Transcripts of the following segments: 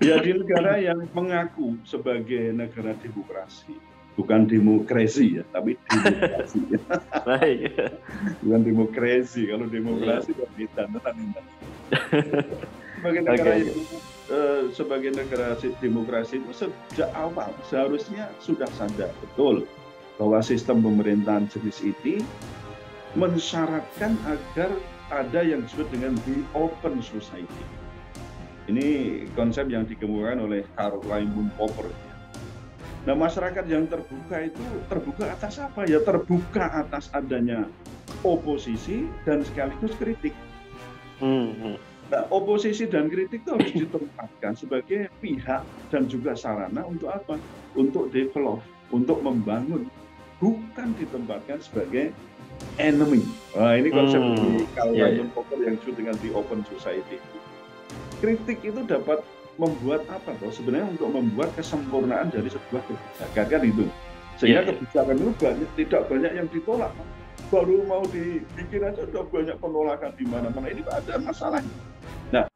Ya di negara yang mengaku sebagai negara demokrasi, bukan demokrasi ya, tapi demokrasi. Baik. Bukan demokrasi, kalau demokrasi ya beda. Sebagai negara yang sebagai negara demokrasi itu sejak awal seharusnya sudah sadar betul bahwa sistem pemerintahan jenis ini mensyaratkan agar ada yang disebut dengan the open society. Ini konsep yang dikemukakan oleh Karl Raimund Popper. Nah, masyarakat yang terbuka itu terbuka atas apa? Ya terbuka atas adanya oposisi dan sekaligus kritik. Nah, oposisi dan kritik itu harus ditempatkan sebagai pihak dan juga sarana untuk apa? Untuk develop, untuk membangun, bukan ditempatkan sebagai enemy. Nah, ini konsep dari Karl Raimund Popper yang disebut dengan the open society. Kritik itu dapat membuat apa toh? Sebenarnya untuk membuat kesempurnaan dari sebuah kebijakan kan itu. Sehingga kebijakan itu tidak banyak yang ditolak. Baru mau dibikin aja udah banyak penolakan di mana-mana. Ini ada masalahnya. Nah,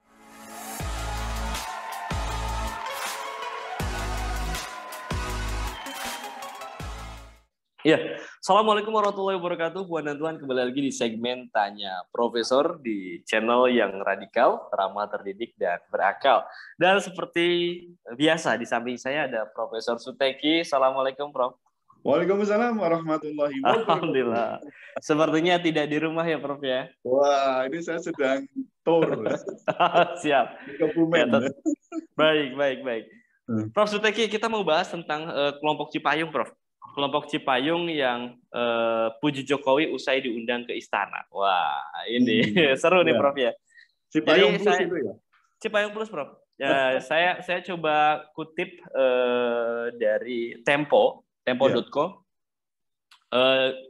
ya, Assalamualaikum warahmatullahi wabarakatuh. Puan dan Tuan, kembali lagi di segmen Tanya Profesor di channel yang radikal, ramah, terdidik, dan berakal. Dan seperti biasa, di samping saya ada Profesor Suteki. Assalamualaikum, Prof. Waalaikumsalam warahmatullahi wabarakatuh. Alhamdulillah. Sepertinya tidak di rumah ya, Prof ya? Wah, ini saya sedang tour. Siap. Ya, baik. Prof Suteki, kita mau bahas tentang kelompok Cipayung, Prof. Kelompok Cipayung yang puji Jokowi usai diundang ke istana. Wah, ini seru nih, Prof ya. Cipayung Plus itu ya? Cipayung Plus, Prof. Ya, saya coba kutip dari tempo.co.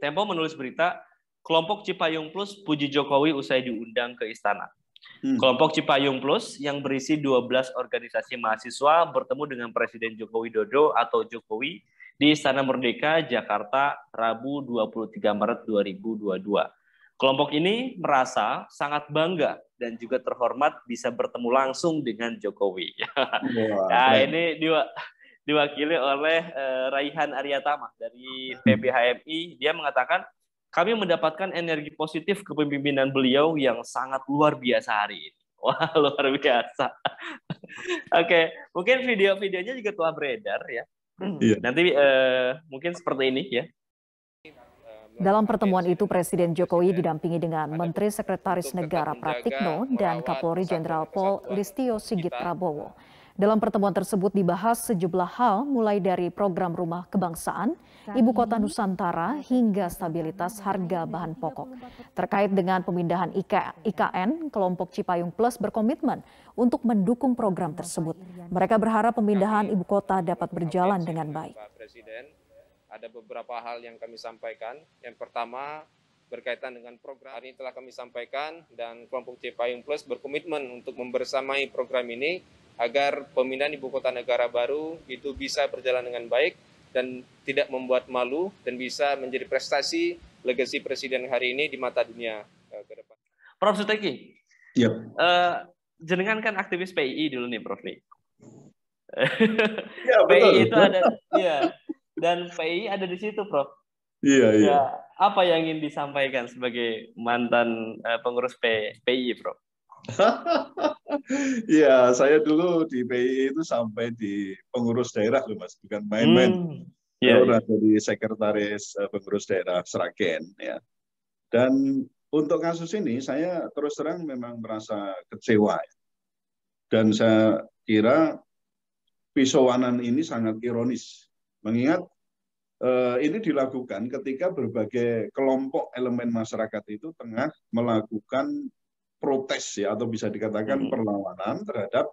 Tempo menulis berita, kelompok Cipayung Plus puji Jokowi usai diundang ke istana. Kelompok Cipayung Plus yang berisi 12 organisasi mahasiswa bertemu dengan Presiden Joko Widodo atau Jokowi di Istana Merdeka, Jakarta, Rabu 23 Maret 2022. Kelompok ini merasa sangat bangga dan juga terhormat bisa bertemu langsung dengan Jokowi. Nah, ini diwakili oleh Raihan Aryatama dari PBHMI. Dia mengatakan, kami mendapatkan energi positif kepemimpinan beliau yang sangat luar biasa hari ini. Wah, luar biasa. Oke, mungkin video-videonya juga telah beredar ya. Nanti mungkin seperti ini ya. Dalam pertemuan itu, Presiden Jokowi didampingi dengan Menteri Sekretaris Negara Pratikno dan Kapolri Jenderal Pol Listio Sigit Prabowo. Dalam pertemuan tersebut dibahas sejumlah hal mulai dari program rumah kebangsaan, ibu kota Nusantara hingga stabilitas harga bahan pokok. Terkait dengan pemindahan IKN, kelompok Cipayung Plus berkomitmen untuk mendukung program tersebut. Mereka berharap pemindahan ibu kota dapat berjalan dengan baik. Ada beberapa hal yang kami sampaikan. Yang pertama berkaitan dengan program ini telah kami sampaikan dan kelompok Cipayung Plus berkomitmen untuk membersamai program ini agar pemindahan ibu kota negara baru itu bisa berjalan dengan baik dan tidak membuat malu dan bisa menjadi prestasi legasi Presiden hari ini di mata dunia ke depan. Prof Suteki, jenengan kan aktivis PII dulu nih, Prof. Ya, PII itu ada, ya, dan PII ada di situ, Prof. Iya. Apa yang ingin disampaikan sebagai mantan pengurus PII, Prof? Ya, saya dulu di PII itu sampai di pengurus daerah loh, Mas, bukan main-main. Saya udah jadi sekretaris pengurus daerah Sragen ya. Dan untuk kasus ini saya terus terang memang merasa kecewa ya. Dan saya kira pisauanan ini sangat ironis. Mengingat ini dilakukan ketika berbagai kelompok elemen masyarakat itu tengah melakukan protes ya, atau bisa dikatakan perlawanan terhadap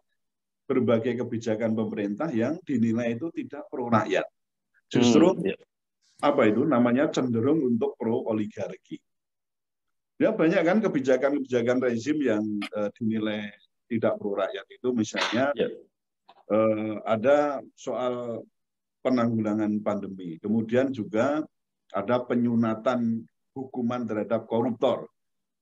berbagai kebijakan pemerintah yang dinilai itu tidak pro rakyat. Justru apa itu namanya cenderung untuk pro oligarki. Ya banyak kan kebijakan-kebijakan rezim yang dinilai tidak pro rakyat itu, misalnya ada soal penanggulangan pandemi, kemudian juga ada penyunatan hukuman terhadap koruptor.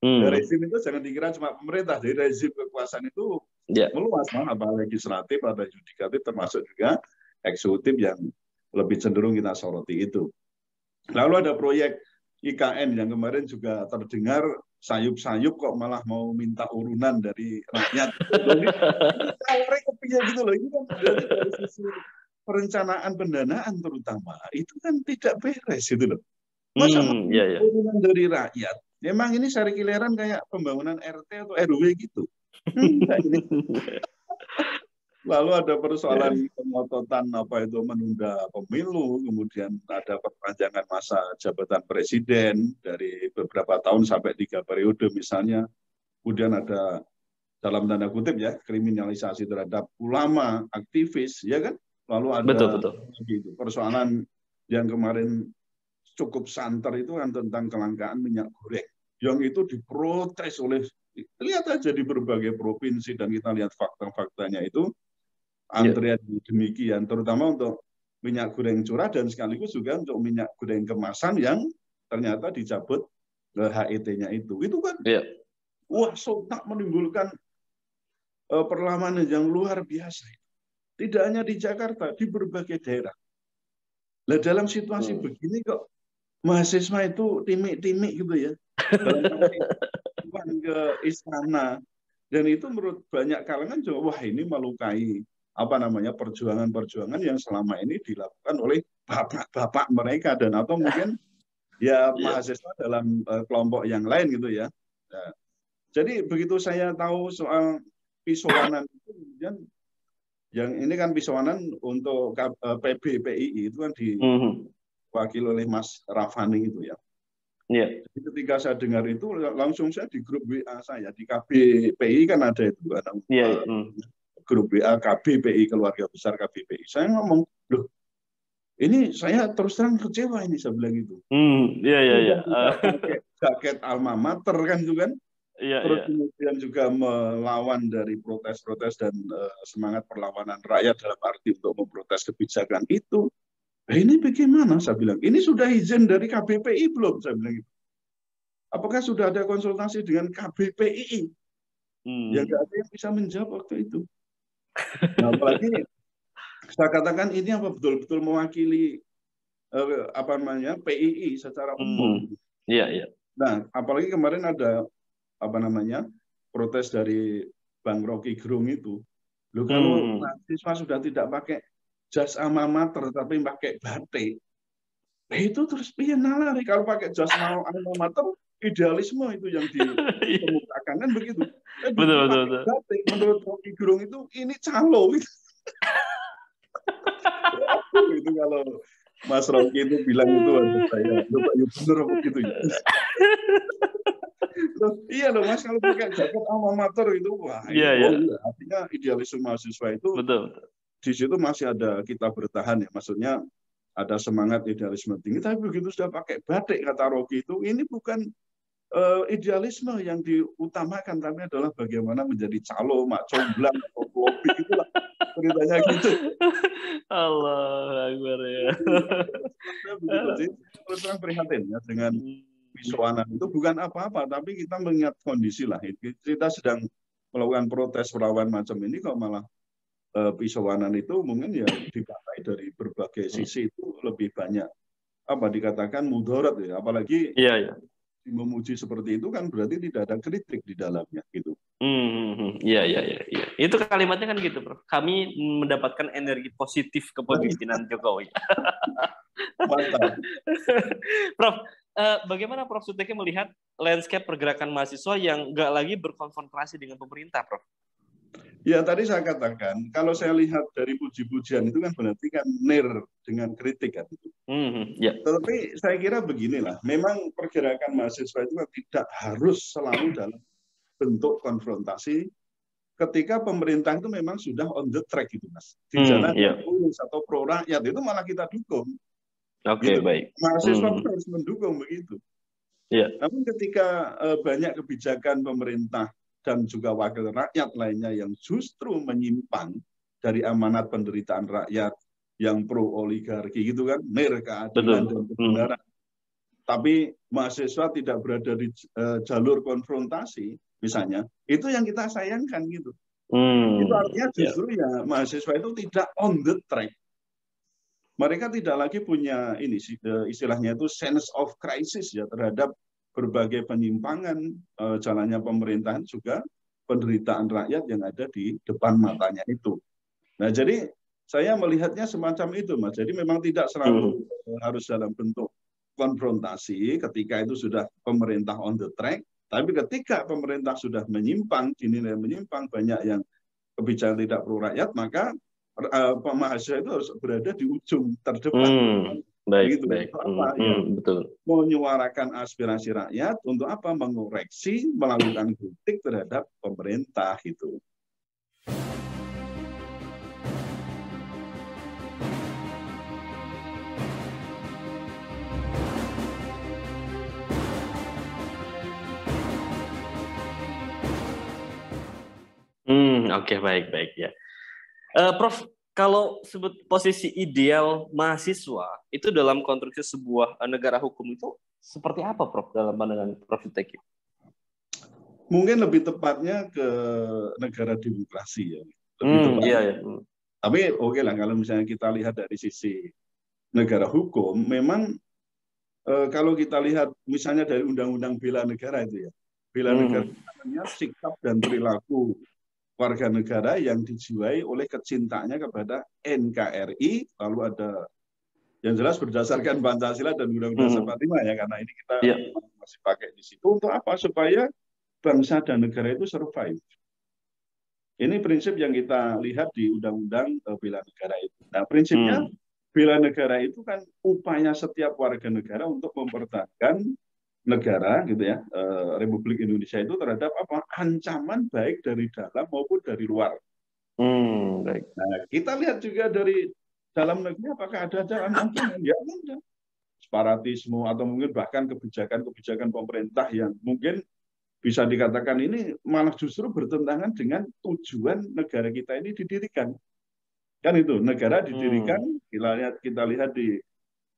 Rezim itu jangan dikira cuma pemerintah, jadi rezim kekuasaan itu Meluas, apa legislatif, ada yudikatif, termasuk juga eksekutif yang lebih cenderung kita soroti itu. Lalu ada proyek IKN yang kemarin juga terdengar sayup-sayup kok malah mau minta urunan dari rakyat. Ini tawarnya kepiye gitu loh. Ini kan berarti dari sisi perencanaan pendanaan terutama itu kan tidak beres gitu loh. Masa urunan dari rakyat? Memang ini sarikileran kayak pembangunan RT atau RW gitu. Lalu ada persoalan pemototan apa itu menunda pemilu, kemudian ada perpanjangan masa jabatan presiden dari beberapa tahun sampai 3 periode misalnya. Kemudian ada dalam tanda kutip ya kriminalisasi terhadap ulama, aktivis, ya kan? Lalu ada gitu, persoalan yang kemarin cukup santer itu kan tentang kelangkaan minyak goreng. Yang itu diprotes oleh, lihat aja di berbagai provinsi dan kita lihat fakta-faktanya itu antrian demikian, terutama untuk minyak goreng curah dan sekaligus juga untuk minyak goreng kemasan yang ternyata dicabut HET-nya itu. Itu kan, wah sontak menimbulkan perlawanan yang luar biasa. Tidak hanya di Jakarta, di berbagai daerah. Nah dalam situasi begini kok mahasiswa itu timik-timik gitu ya. Ke istana, dan itu menurut banyak kalangan juga wah ini melukai perjuangan-perjuangan yang selama ini dilakukan oleh bapak-bapak mereka dan atau mungkin ya mahasiswa dalam kelompok yang lain gitu ya. Nah, jadi begitu saya tahu soal pisauanan itu kemudian yang ini kan pisauanan untuk PBPII itu kan diwakili oleh Mas Rafani itu ya. Jadi ketika saya dengar itu langsung saya di grup WA saya di KBPI kan ada itu grup WA KBPI keluarga besar KBPI. Saya ngomong, loh ini saya terus terang kecewa ini saya bilang gitu. Pakai jaket alma mater kan itu kan. Terus kemudian juga melawan dari protes-protes dan semangat perlawanan rakyat dalam arti untuk memprotes kebijakan itu. Ini bagaimana? Saya bilang, ini sudah izin dari KBPI belum? Saya bilang gitu. Apakah sudah ada konsultasi dengan KBPI? Ya nggak ada yang bisa menjawab waktu itu. Nah, apalagi saya katakan ini apa betul-betul mewakili PII secara umum. Nah, apalagi kemarin ada protes dari Bang Rocky Gerung itu. Loh kalau mahasiswa sudah tidak pakai jas alma mater tapi pakai batik, itu terus piye nalari kalau pakai jas alma mater idealisme itu yang dikemukakan kan begitu. Betul. Batik menurut Rocky Gerung itu ini calo gitu. Itu kalau Mas Rocky itu bilang itu ada saya coba bener begitu ya. Terus, iya loh Mas kalau pakai jaket alma mater itu wah artinya idealisme mahasiswa itu betul. Di situ masih ada kita bertahan ya, maksudnya ada semangat idealisme tinggi, tapi begitu sudah pakai batik kata Rocky itu, ini bukan idealisme yang diutamakan, tapi adalah bagaimana menjadi calo, mak comblang, atau lobby itulah ceritanya gitu. Allah Akbar ya. Begitu sih, terus terang prihatin ya dengan pisauanan itu bukan apa-apa, tapi kita mengingat kondisi lah, kita sedang melakukan protes perlawanan macam ini kok malah pisauanan itu mungkin ya dipakai dari berbagai sisi itu lebih banyak dikatakan mudarat ya, apalagi memuji seperti itu kan berarti tidak ada kritik di dalamnya gitu. Iya. Itu kalimatnya kan gitu, Prof. Kami mendapatkan energi positif kepemimpinan Jokowi. Mantap. Prof, bagaimana Prof Suteki melihat landscape pergerakan mahasiswa yang nggak lagi berkonfrontasi dengan pemerintah, Prof? Ya tadi saya katakan, kalau saya lihat dari puji-pujian itu kan berarti kan dengan kritik kan itu. Tetapi saya kira beginilah, memang pergerakan mahasiswa itu kan tidak harus selalu dalam bentuk konfrontasi. Ketika pemerintah itu memang sudah on the track gitu Mas, di jalan lurus atau pro rakyat itu malah kita dukung. Baik. Mahasiswa pun harus mendukung begitu. Namun ketika banyak kebijakan pemerintah dan juga wakil rakyat lainnya yang justru menyimpang dari amanat penderitaan rakyat yang pro oligarki gitu kan, keadilan dan kebenaran. Tapi mahasiswa tidak berada di jalur konfrontasi, misalnya, itu yang kita sayangkan gitu. Itu artinya justru ya mahasiswa itu tidak on the track. Mereka tidak lagi punya ini istilahnya itu sense of crisis ya terhadap berbagai penyimpangan jalannya pemerintahan juga penderitaan rakyat yang ada di depan matanya itu. Nah, jadi saya melihatnya semacam itu, Mas. Jadi memang tidak selalu harus dalam bentuk konfrontasi ketika itu sudah pemerintah on the track, tapi ketika pemerintah sudah menyimpang, dinilai menyimpang, banyak yang kebijakan tidak pro rakyat, maka mahasiswa itu harus berada di ujung terdepan. Baik. Apa, ya, betul. Menyuarakan aspirasi rakyat untuk apa? Mengoreksi, melakukan kritik terhadap pemerintah gitu. Oke, baik ya. Prof, kalau sebut posisi ideal mahasiswa itu dalam konstruksi sebuah negara hukum itu seperti apa, Prof, dalam pandangan Prof Yudhistira? Mungkin lebih tepatnya ke negara demokrasi ya. Lebih tepat. Iya. Tapi oke lah kalau misalnya kita lihat dari sisi negara hukum, memang kalau kita lihat misalnya dari Undang-Undang Bela Negara itu ya, bela negara namanya sikap dan perilaku warga negara yang dijiwai oleh kecintaannya kepada NKRI, lalu ada yang jelas berdasarkan Pancasila dan Undang-Undang 45 ya, karena ini kita masih pakai di situ untuk apa? Supaya bangsa dan negara itu survive. Ini prinsip yang kita lihat di Undang-Undang Bela Negara itu. Nah, prinsipnya bela negara itu kan upaya setiap warga negara untuk mempertahankan negara gitu ya, Republik Indonesia itu terhadap apa? Ancaman baik dari dalam maupun dari luar. Baik. Nah, kita lihat juga dari dalam negeri apakah ada ancaman? Ya ada. Separatisme atau mungkin bahkan kebijakan-kebijakan pemerintah yang mungkin bisa dikatakan ini malah justru bertentangan dengan tujuan negara kita ini didirikan. Kan itu, negara didirikan, kita lihat di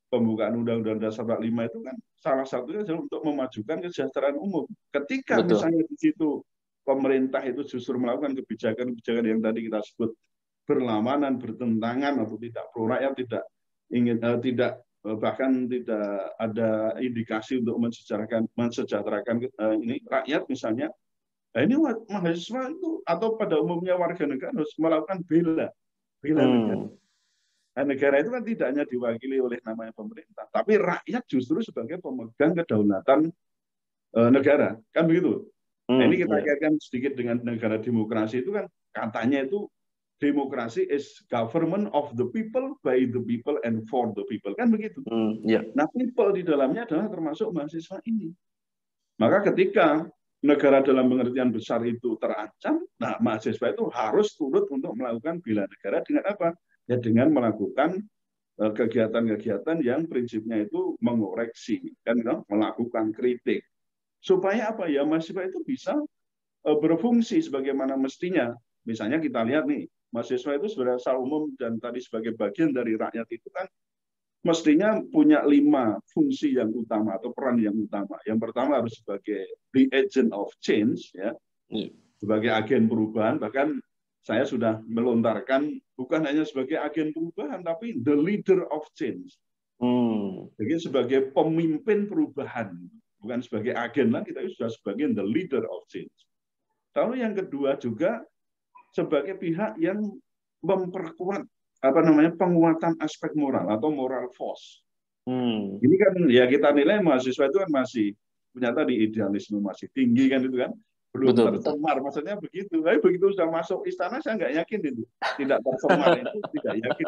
pembukaan Undang-Undang Dasar 45 itu kan salah satunya adalah untuk memajukan kesejahteraan umum. Ketika misalnya di situ pemerintah itu justru melakukan kebijakan-kebijakan yang tadi kita sebut berlawanan, bertentangan atau tidak pro rakyat, tidak ingin bahkan tidak ada indikasi untuk mensejahterakan ini rakyat misalnya. Nah, ini mahasiswa itu atau pada umumnya warga negara harus melakukan bela negara. Nah, negara itu kan tidak hanya diwakili oleh namanya pemerintah, tapi rakyat justru sebagai pemegang kedaulatan negara, kan begitu. Nah, ini kita kaitkan sedikit dengan negara demokrasi itu kan katanya itu demokrasi is government of the people, by the people, and for the people, kan begitu. Nah, people di dalamnya adalah termasuk mahasiswa ini. Maka ketika negara dalam pengertian besar itu terancam, nah mahasiswa itu harus turut untuk melakukan bela negara dengan apa? Ya dengan melakukan kegiatan-kegiatan yang prinsipnya itu mengoreksi, kan, melakukan kritik. Supaya apa ya, mahasiswa itu bisa berfungsi sebagaimana mestinya. Misalnya kita lihat nih, mahasiswa itu secara umum dan tadi sebagai bagian dari rakyat itu kan mestinya punya 5 fungsi yang utama atau peran yang utama. Yang pertama harus sebagai the agent of change, ya, sebagai agen perubahan. Bahkan saya sudah melontarkan bukan hanya sebagai agen perubahan, tapi the leader of change. Jadi sebagai pemimpin perubahan, bukan sebagai agen lagi, tapi sudah sebagai the leader of change. Lalu yang kedua juga sebagai pihak yang memperkuat penguatan aspek moral atau moral force. Ini kan ya kita nilai mahasiswa itu kan masih punya tadi idealisme masih tinggi kan itu kan. Belum tercemar, maksudnya begitu. Tapi begitu sudah masuk istana saya nggak yakin itu tidak tercemar, itu tidak yakin.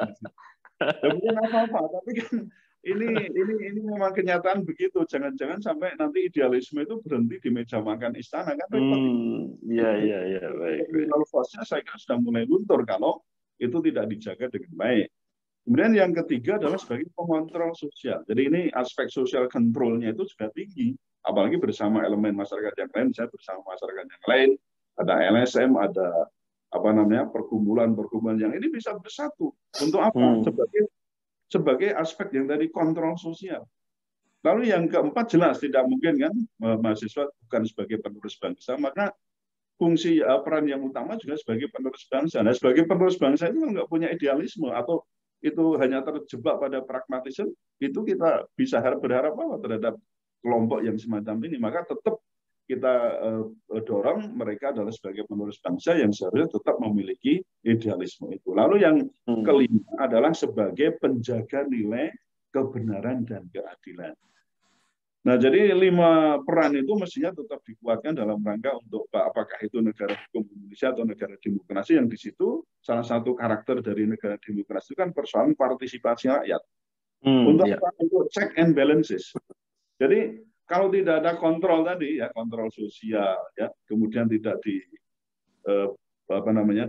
Kemudian apa-apa, tapi kan ini memang kenyataan begitu. Jangan-jangan sampai nanti idealisme itu berhenti di meja makan istana kan. Iya. Moral force-nya saya kira sudah mulai luntur kalau itu tidak dijaga dengan baik. Kemudian yang ketiga adalah sebagai pengontrol sosial. Jadi ini aspek social control-nya itu juga tinggi. Apalagi bersama elemen masyarakat yang lain, misalnya bersama masyarakat yang lain, ada LSM, ada perkumpulan yang ini bisa bersatu untuk apa? Sebagai aspek yang dari kontrol sosial. Lalu yang keempat jelas tidak mungkin kan mahasiswa bukan sebagai penerus bangsa, maka fungsi peran yang utama juga sebagai penerus bangsa. Nah, sebagai penerus bangsa itu nggak punya idealisme atau itu hanya terjebak pada pragmatisme, itu kita bisa berharap apa terhadap kelompok yang semacam ini. Maka tetap kita dorong mereka adalah sebagai penerus bangsa yang seharusnya tetap memiliki idealisme itu. Lalu yang kelima adalah sebagai penjaga nilai kebenaran dan keadilan. Nah, jadi 5 peran itu mestinya tetap dikuatkan dalam rangka untuk apakah itu negara hukum Indonesia atau negara demokrasi, yang di situ salah satu karakter dari negara demokrasi itu kan persoalan partisipasi rakyat. Untuk check and balances. Jadi kalau tidak ada kontrol tadi ya, kontrol sosial ya, kemudian tidak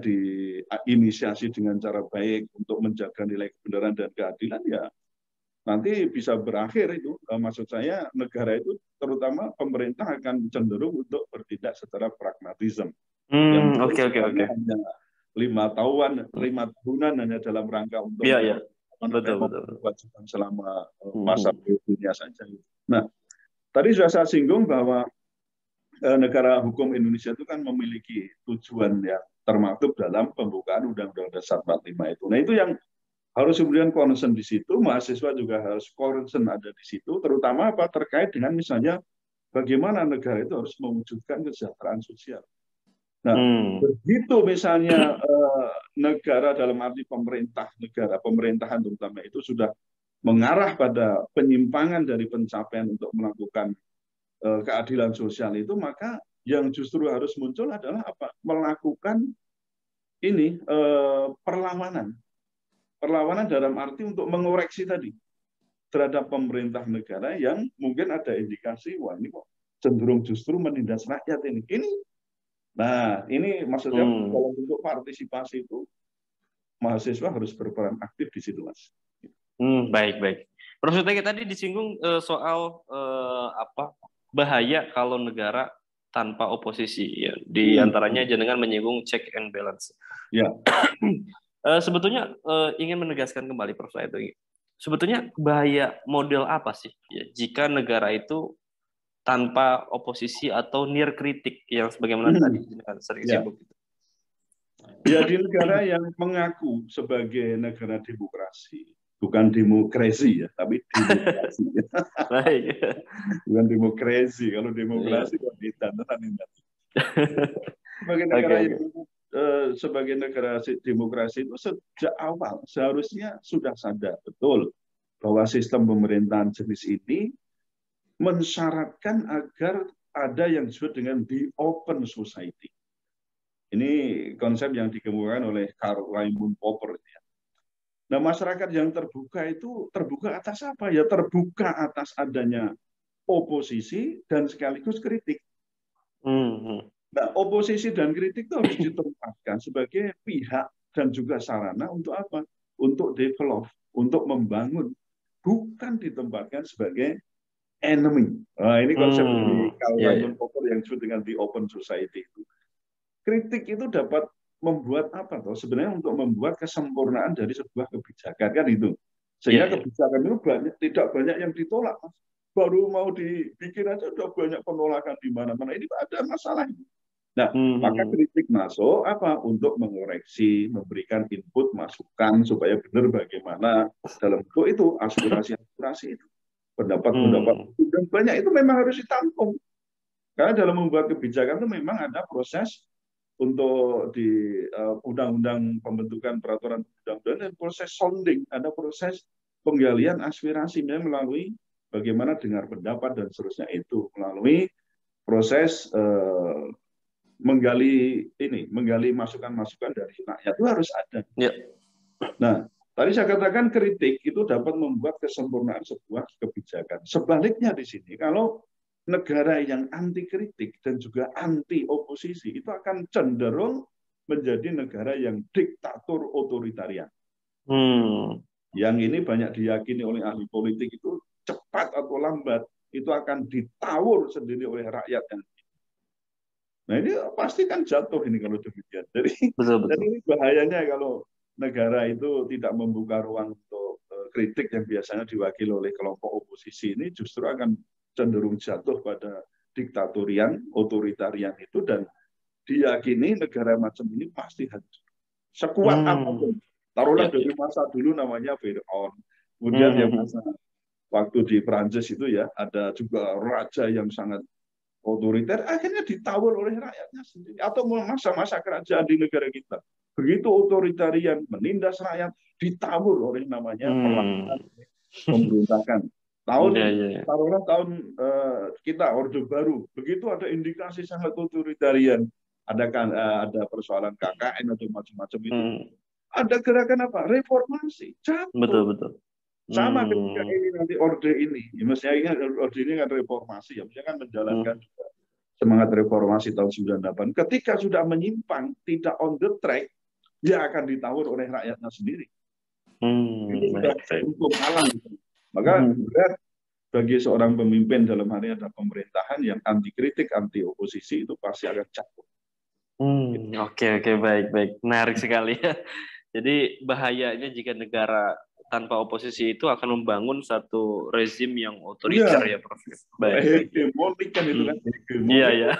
diinisiasi dengan cara baik untuk menjaga nilai kebenaran dan keadilan, ya nanti bisa berakhir itu. Maksud saya negara itu terutama pemerintah akan cenderung untuk bertindak secara pragmatisme. Oke. Hanya 5 tahunan hanya dalam rangka untuk kewajiban selama masa dunia saja. Nah, tadi sudah saya singgung bahwa negara hukum Indonesia itu kan memiliki tujuan yang termaktub dalam pembukaan Undang-Undang Dasar 45 itu. Nah, itu yang harus kemudian concern di situ, mahasiswa juga harus concern ada di situ, terutama apa terkait dengan misalnya bagaimana negara itu harus mewujudkan kesejahteraan sosial. Nah, begitu misalnya negara dalam arti pemerintahan terutama itu sudah mengarah pada penyimpangan dari pencapaian untuk melakukan keadilan sosial itu, maka yang justru harus muncul adalah apa? Melakukan ini perlawanan dalam arti untuk mengoreksi tadi terhadap pemerintah negara yang mungkin ada indikasi wah ini kok cenderung justru menindas rakyat ini. Nah, ini maksudnya kalau untuk partisipasi itu mahasiswa harus berperan aktif di situ, Mas. Baik. Profesor Tegi tadi disinggung soal bahaya kalau negara tanpa oposisi, ya. Di antaranya jenengan menyinggung check and balance. Ya. Sebetulnya ingin menegaskan kembali, Prof. Said, sebetulnya bahaya model apa sih ya, jika negara itu tanpa oposisi atau near kritik yang sebagaimana tadi sering sibuk. Ya, di negara yang mengaku sebagai negara demokrasi, bukan demokrasi ya, tapi demokrasi. Bukan demokrasi. Kalau demokrasi kok sebagai negara demokrasi itu sejak awal seharusnya sudah sadar betul bahwa sistem pemerintahan jenis ini mensyaratkan agar ada yang disebut dengan the open society. Ini konsep yang dikemukakan oleh Karl Raimund Popper. Nah, masyarakat yang terbuka itu terbuka atas apa? Ya terbuka atas adanya oposisi dan sekaligus kritik. Nah, oposisi dan kritik itu harus ditempatkan sebagai pihak dan juga sarana untuk apa? Untuk develop, untuk membangun, bukan ditempatkan sebagai enemy. Nah, ini konsep dari Karl Raimund Popper yang disebut dengan the open society itu. Kritik itu dapat membuat apa toh? Sebenarnya untuk membuat kesempurnaan dari sebuah kebijakan kan itu. Sehingga kebijakan itu tidak banyak yang ditolak. Baru mau dibikin aja udah banyak penolakan di mana-mana. Ini ada masalah. Nah, maka kritik masuk apa? Untuk mengoreksi, memberikan input, masukan supaya benar bagaimana dalam bentuk itu aspirasi-aspirasi itu. Pendapat-pendapat dan banyak itu memang harus ditampung. Karena dalam membuat kebijakan itu memang ada proses untuk di undang-undang pembentukan peraturan undang-undang, dan proses sounding, ada proses penggalian aspirasi melalui bagaimana dengar pendapat dan seterusnya itu, melalui proses menggali masukan-masukan dari rakyat itu harus ada. Nah, tadi saya katakan kritik itu dapat membuat kesempurnaan sebuah kebijakan. Sebaliknya di sini, kalau negara yang anti kritik dan juga anti oposisi itu akan cenderung menjadi negara yang diktator otoritarian. Yang ini banyak diyakini oleh ahli politik itu cepat atau lambat itu akan ditawur sendiri oleh rakyat. Nah, ini pasti kan jatuh ini kalau demikian. Jadi ini bahayanya kalau negara itu tidak membuka ruang untuk kritik yang biasanya diwakili oleh kelompok oposisi, ini justru akan cenderung jatuh pada diktatorian, otoritarian itu, dan diyakini negara macam ini pasti hancur. Sekuat apapun. Taruhlah dari masa dulu namanya Fir'aun. Kemudian yang masa waktu di Prancis itu ya, ada juga raja yang sangat otoriter, akhirnya ditawar oleh rakyatnya sendiri. Atau masa-masa kerajaan di negara kita. Begitu otoritarian, menindas rakyat, ditawar oleh namanya pemberontakan. Taruhlah tahun kita Orde Baru, begitu ada indikasi sangat otoritarian, ada persoalan KKN atau macam-macam itu. Ada gerakan apa? Reformasi, jatuh. Betul. Sama ketika ini nanti orde ini, mestinya orde ini kan reformasi, ya, mestinya kan menjalankan semangat reformasi tahun 98. Ketika sudah menyimpang, tidak on the track, dia akan ditawar oleh rakyatnya sendiri. Itu sudah hukum alam. Maka berat bagi seorang pemimpin dalam hal ini ada pemerintahan yang anti kritik, anti oposisi, itu pasti akan jatuh. Oke, baik. Menarik sekali ya. Jadi bahayanya jika negara tanpa oposisi itu akan membangun satu rezim yang otoriter ya, Prof. Baik. Hegemonik kan itu kan. Iya.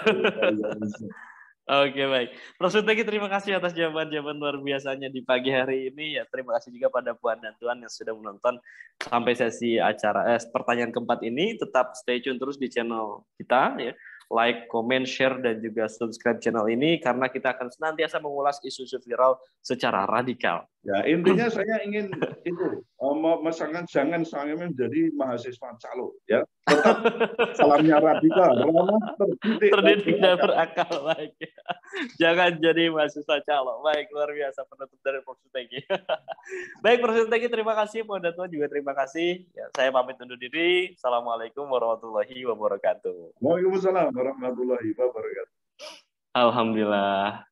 Oke, baik. Prof. Suteki, terima kasih atas jawaban-jawaban luar biasanya di pagi hari ini. Ya, terima kasih juga pada Puan dan Tuan yang sudah menonton sampai sesi acara pertanyaan keempat ini. Tetap stay tune terus di channel kita ya. Like, comment, share, dan juga subscribe channel ini karena kita akan senantiasa mengulas isu-isu viral secara radikal. Ya, intinya saya ingin itu memesankan jangan sampai menjadi mahasiswa calo ya. Tetap salamnya radikal, ramah, terdidik dan berakal. Baik. Jangan jadi mahasiswa calo. Baik, luar biasa penutup dari Prof. Suteki. Baik, Prof. Suteki, terima kasih. Puan dan Tuan juga terima kasih. Ya, saya pamit undur diri. Assalamualaikum warahmatullahi wabarakatuh. Waalaikumsalam warahmatullahi wabarakatuh. Alhamdulillah.